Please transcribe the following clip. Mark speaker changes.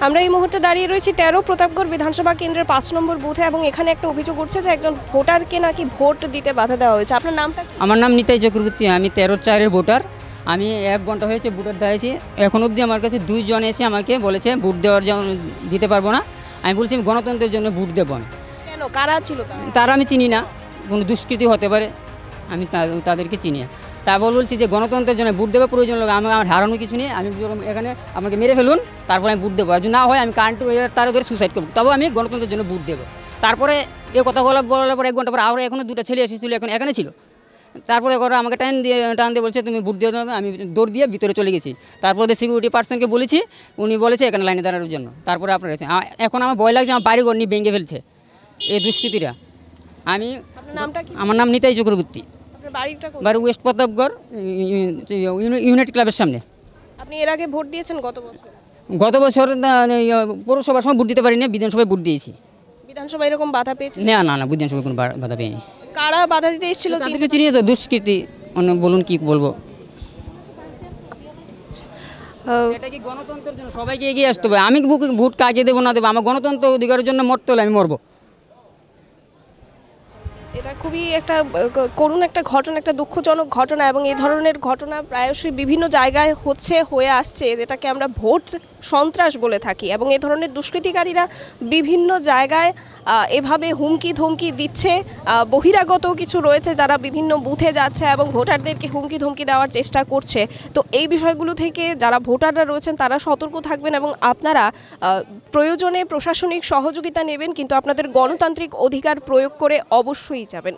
Speaker 1: আমরা এই মুহূর্তে দাঁড়িয়ে রয়েছি ১৩ প্রতাপগড় বিধানসভা কেন্দ্রের ৫ নম্বর বুথে এবং এখানে একটা অভিযোগ উঠছে যে একজন ভোটারকে নাকি ভোট দিতে বাধা দেওয়া হয়েছে। আপনার নামটা কি?
Speaker 2: আমার নাম নিতাই চক্রবর্তী, আমি 13/4-এর ভোটার। আমি 1 ঘন্টা হয়েছে ভোটার দিয়েছি, এখন অবধি আমার কাছে 2 জন এসে আমাকে বলেছে ভোট দেওয়ার জন্য দিতে পারবো না। আমি বলছি আমি গণতন্ত্রের জন্য ভোট দেবো আমি।
Speaker 1: কেন, কারা ছিল
Speaker 2: তারা আমি চিনি না, কোনো দুষ্কৃতি হতে পারে, আমি তাদেরকে চিনি না। তারপর বলছি যে গণতন্ত্রের জন্য ভোট দেওয়ার প্রয়োজন লাগে, আমার হারানো কিছু নেই, আমি এখানে আমাকে মেরে ফেলুন, তারপরে আমি ভোট দেবো। আর যদি না হয় আমি কারেন্ট তার ধরে সুসাইড করবো, তবে আমি গণতন্ত্রের জন্য ভোট দেবো। তারপরে এই কথা বলার পর 1 ঘন্টা পর আরও এখনও 2টা ছেলে এসেছিলো, এখন এখানে ছিল। তারপরে ওরা আমাকে টান দিয়ে বলছে তুমি ভোট দিয়ে দেবে। আমি দৌড় দিয়ে ভিতরে চলে গেছি। তারপরে সিকিউরিটি পার্সনকে বলেছি, উনি বলেছে এখানে লাইনে দাঁড়ানোর জন্য। তারপরে আপনার কাছে এখন আমার ভয় লাগছে, আমার বাড়ি ঘর নিয়ে ভেঙে ফেলছে এই দুষ্কৃতীরা।
Speaker 1: আপনার নামটা কি?
Speaker 2: আমার নাম নিতাই চক্রবর্তী, বাড়ি ওয়েস্ট প্রতাপগড় ইউনাইটেড ক্লাবের সামনে।
Speaker 1: আপনি এর আগে ভোট দিয়েছেন গত বছর?
Speaker 2: গত বছর পৌরসভার সময় ভোট দিতে পারিনি, বিধানসভায় ভোট দিয়েছি।
Speaker 1: বিধানসভায় এরকম বাধা পেয়েছেন?
Speaker 2: না, বিধানসভায় কোনো বাধা পেয়নি।
Speaker 1: কারা বাধা দিতে এসেছিল?
Speaker 2: চিনি তো, দুষ্কৃতি, বলুন কি বলবো। এটা কি গণতন্ত্রের জন্য সবাইকে এগিয়ে আসতে হবে। আমি ভোট কাকে দেবো না দেবো, আমার গণতন্ত্র অধিকারের জন্য মরতে হলে আমি মরবো।
Speaker 1: এটা খুবই একটা করুণ একটা ঘটনা, একটা দুঃখজনক ঘটনা এবং এই ধরনের ঘটনা প্রায়শই বিভিন্ন জায়গায় হয়ে আসছে, যেটাকে আমরা ভোট সন্ত্রাস বলে থাকি। এবং এই ধরনের দুষ্কৃতিকারীরা বিভিন্ন জায়গায় এভাবে হুমকি ধমকি দিচ্ছে। বহিরাগত কিছু রয়েছে যারা বিভিন্ন বুথে যাচ্ছে এবং ভোটারদেরকে হুমকি ধমকি দেওয়ার চেষ্টা করছে। তো এই বিষয়গুলো থেকে যারা ভোটাররা রয়েছেন তারা সতর্ক থাকবেন এবং আপনারা প্রয়োজনে প্রশাসনিক সহযোগিতা নেবেন, কিন্তু আপনাদের গণতান্ত্রিক অধিকার প্রয়োগ করে অবশ্যই যাবেন।